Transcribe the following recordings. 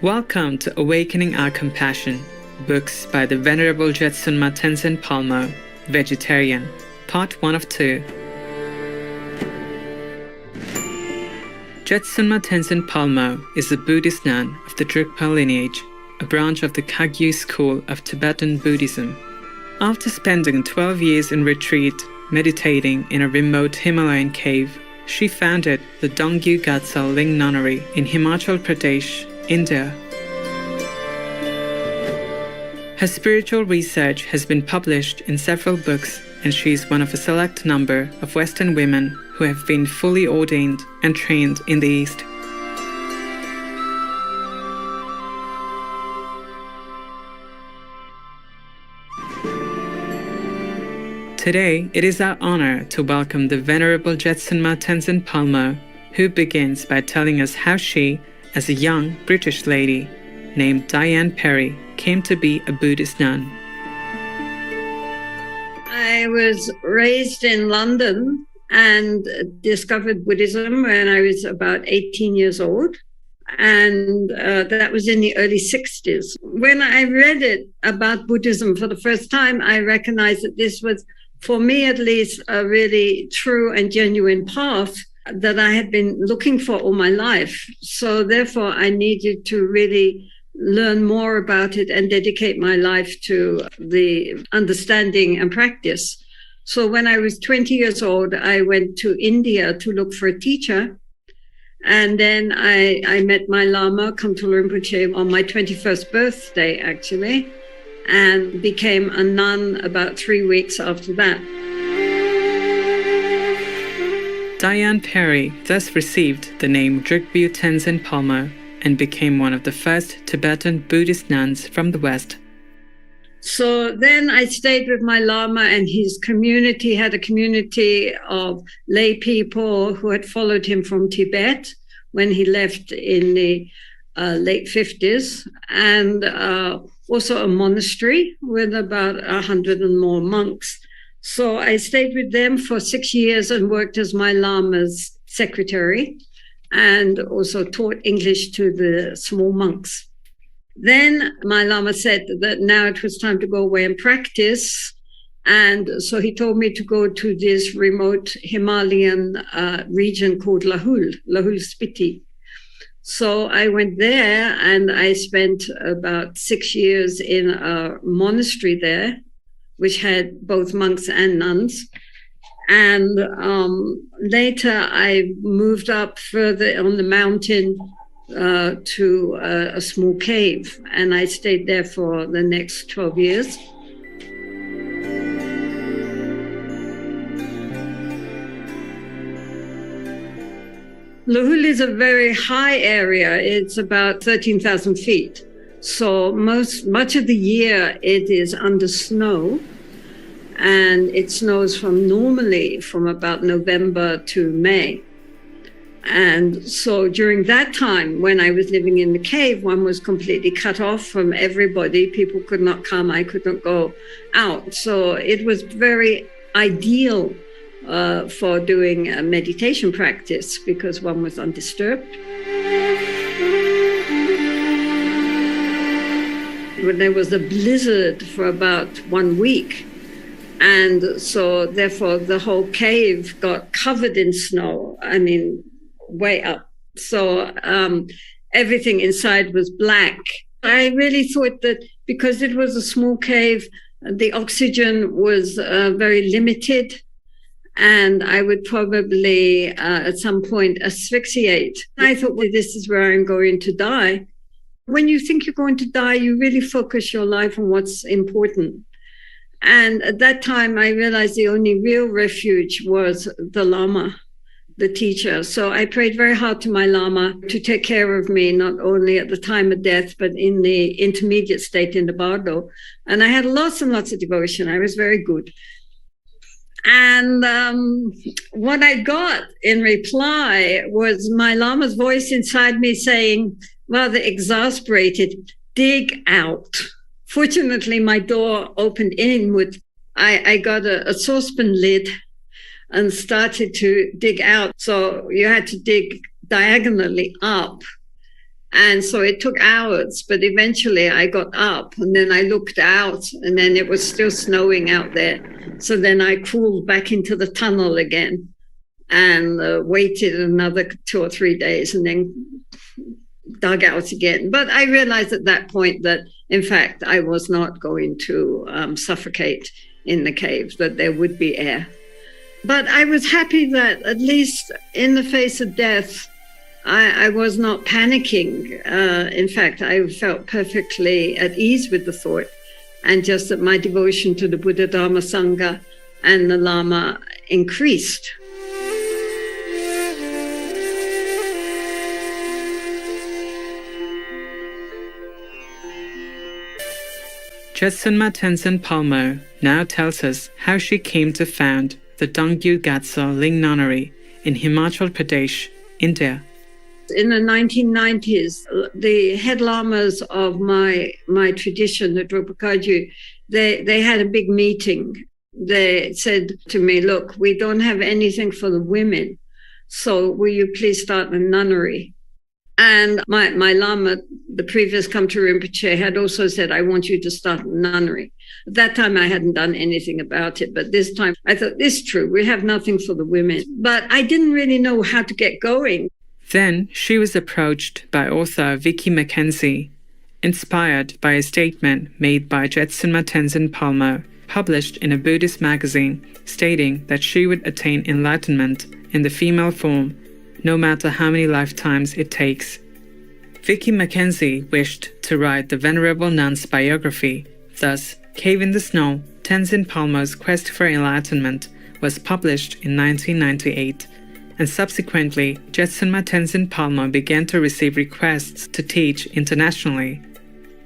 Welcome to Awakening Our Compassion, books by the Venerable Jetsunma Tenzin Palmo, Vegetarian, Part 1 of 2. Jetsunma Tenzin Palmo is a Buddhist nun of the Drukpa lineage, a branch of the Kagyu school of Tibetan Buddhism. After spending 12 years in retreat, meditating in a remote Himalayan cave, she founded the Dongyu Gatsal Ling Nunnery in Himachal Pradesh, India. Her spiritual research has been published in several books, and she is one of a select number of Western women who have been fully ordained and trained in the East. Today, it is our honor to welcome the Venerable Jetsunma Tenzin Palmo, who begins by telling us how she, as a young British lady named Diane Perry, came to be a Buddhist nun. I was raised in London and discovered Buddhism when I was about 18 years old. And that was in the early 60s. When I read it about Buddhism for the first time, I recognized that this was, for me at least, a really true and genuine path that I had been looking for all my life. So therefore, I needed to really learn more about it and dedicate my life to the understanding and practice. So when I was 20 years old, I went to India to look for a teacher. And then I met my Lama, Kamtul Rinpoche, on my 21st birthday, actually, and became a nun about 3 weeks after that. Diane Perry thus received the name Drukpa Tenzin Palmo and became one of the first Tibetan Buddhist nuns from the West. So then I stayed with my Lama, and his community had a community of lay people who had followed him from Tibet when he left in the late 50s, and also a monastery with about 100 and more monks. So I stayed with them for 6 years and worked as my Lama's secretary, and also taught English to the small monks. Then my Lama said that now it was time to go away and practice. And so he told me to go to this remote Himalayan region called Lahul Spiti. So I went there, and I spent about 6 years in a monastery there, which had both monks and nuns. And later I moved up further on the mountain to a small cave, and I stayed there for the next 12 years. Lahul is a very high area. It's about 13,000 feet. So much of the year it is under snow, and it snows normally from about November to May. And so during that time, when I was living in the cave, one was completely cut off from everybody. People could not come. I could not go out. So it was very ideal for doing a meditation practice because one was undisturbed. When there was a blizzard for about 1 week, and so therefore the whole cave got covered in snow, way up. So everything inside was black. I really thought that because it was a small cave, the oxygen was very limited, and I would probably at some point asphyxiate. I thought, well, this is where I'm going to die. When you think you're going to die, you really focus your life on what's important. And at that time, I realized the only real refuge was the Lama, the teacher. So I prayed very hard to my Lama to take care of me, not only at the time of death, but in the intermediate state in the bardo. And I had lots and lots of devotion. I was very good. And what I got in reply was my Lama's voice inside me saying, rather exasperated, dig out. Fortunately, my door opened inward. I got a saucepan lid and started to dig out. So you had to dig diagonally up And so it took hours, but eventually I got up and then I looked out and then it was still snowing out there. So then I crawled back into the tunnel again and waited another 2 or 3 days and then dug out again. But I realized at that point that, in fact, I was not going to suffocate in the cave, that there would be air. But I was happy that at least in the face of death, I was not panicking. In fact, I felt perfectly at ease with the thought, and just that my devotion to the Buddha, Dharma, Sangha and the Lama increased. Jetsunma Tenzin Palmo now tells us how she came to found the Dongyu Gyatso Ling Nunnery in Himachal Pradesh, India. In the 1990s, the head lamas of my tradition, the Drukpa Kagyu, they had a big meeting. They said to me, look, we don't have anything for the women, so will you please start a nunnery? And my lama, the previous Kamtu Rinpoche, had also said, I want you to start a nunnery. At that time, I hadn't done anything about it, but this time I thought, this is true, we have nothing for the women. But I didn't really know how to get going. Then she was approached by author Vicky Mackenzie, inspired by a statement made by Jetsunma Tenzin Palmo, published in a Buddhist magazine, stating that she would attain enlightenment in the female form, no matter how many lifetimes it takes. Vicky Mackenzie wished to write the Venerable Nun's biography. Thus, Cave in the Snow, Tenzin Palmo's Quest for Enlightenment, was published in 1998, and subsequently, Jetsunma Tenzin Palmo began to receive requests to teach internationally.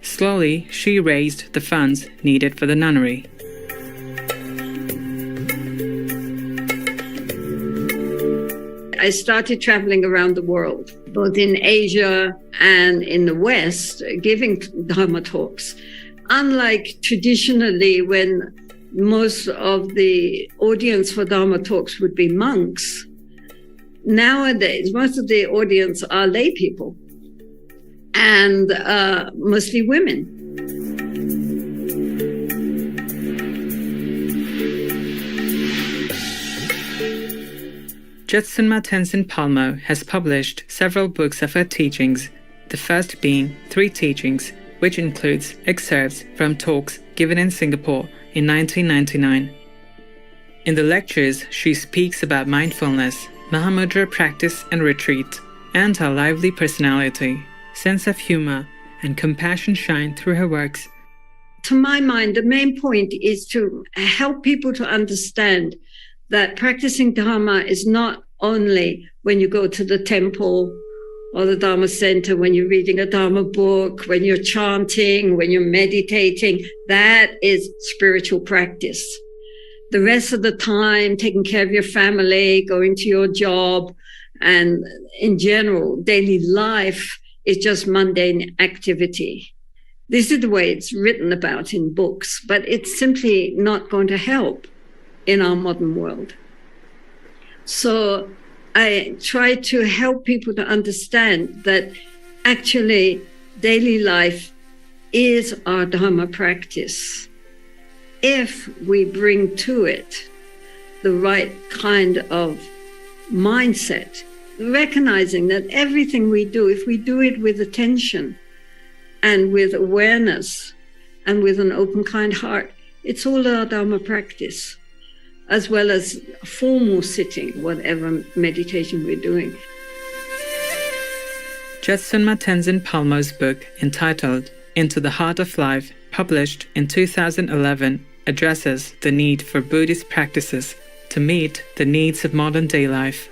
Slowly, she raised the funds needed for the nunnery. I started traveling around the world, both in Asia and in the West, giving Dharma talks. Unlike traditionally, when most of the audience for Dharma talks would be monks, nowadays, most of the audience are lay people and mostly women. Jetsunma Tenzin Palmo has published several books of her teachings, the first being 3 Teachings, which includes excerpts from talks given in Singapore in 1999. In the lectures, she speaks about mindfulness, Mahamudra practice and retreat, and her lively personality, sense of humor, and compassion shine through her works. To my mind, the main point is to help people to understand that practicing Dharma is not only when you go to the temple or the Dharma center, when you're reading a Dharma book, when you're chanting, when you're meditating. That is spiritual practice. The rest of the time, taking care of your family, going to your job, and in general, daily life is just mundane activity. This is the way it's written about in books, but it's simply not going to help in our modern world. So I try to help people to understand that actually daily life is our Dharma practice. If we bring to it the right kind of mindset, recognizing that everything we do, if we do it with attention and with awareness and with an open, kind heart, it's all our Dharma practice, as well as formal sitting, whatever meditation we're doing. Jetsunma Tenzin Palmo's book, entitled Into the Heart of Life, published in 2011, addresses the need for Buddhist practices to meet the needs of modern-day life.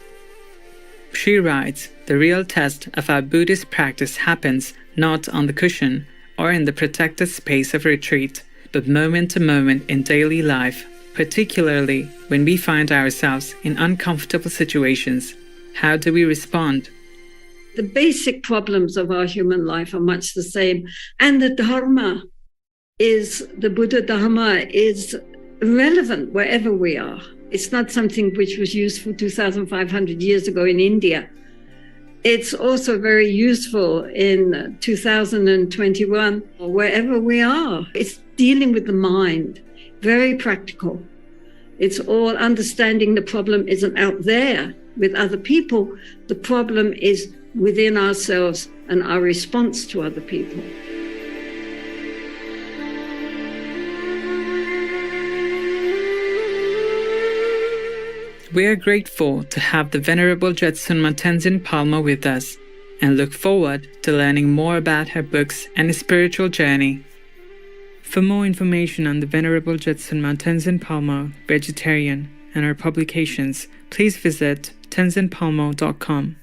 She writes, the real test of our Buddhist practice happens not on the cushion or in the protected space of retreat, but moment to moment in daily life, particularly when we find ourselves in uncomfortable situations. How do we respond? The basic problems of our human life are much the same. And the Dharma is, the Buddha Dharma is relevant wherever we are. It's not something which was useful 2,500 years ago in India. It's also very useful in 2021, wherever we are. It's dealing with the mind, very practical. It's all understanding the problem isn't out there with other people. The problem is within ourselves and our response to other people. We are grateful to have the Venerable Jetsunma Tenzin Palmo with us and look forward to learning more about her books and his spiritual journey. For more information on the Venerable Jetsunma Tenzin Palmo, vegetarian, and her publications, please visit tenzinpalmo.com.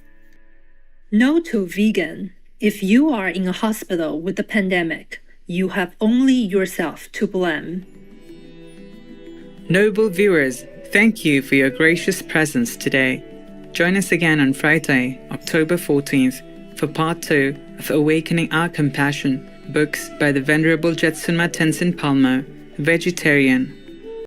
No to vegan. If you are in a hospital with the pandemic, you have only yourself to blame. Noble viewers, thank you for your gracious presence today. Join us again on Friday, October 14th, for part 2 of Awakening Our Compassion, books by the Venerable Jetsunma Tenzin Palmo, vegetarian,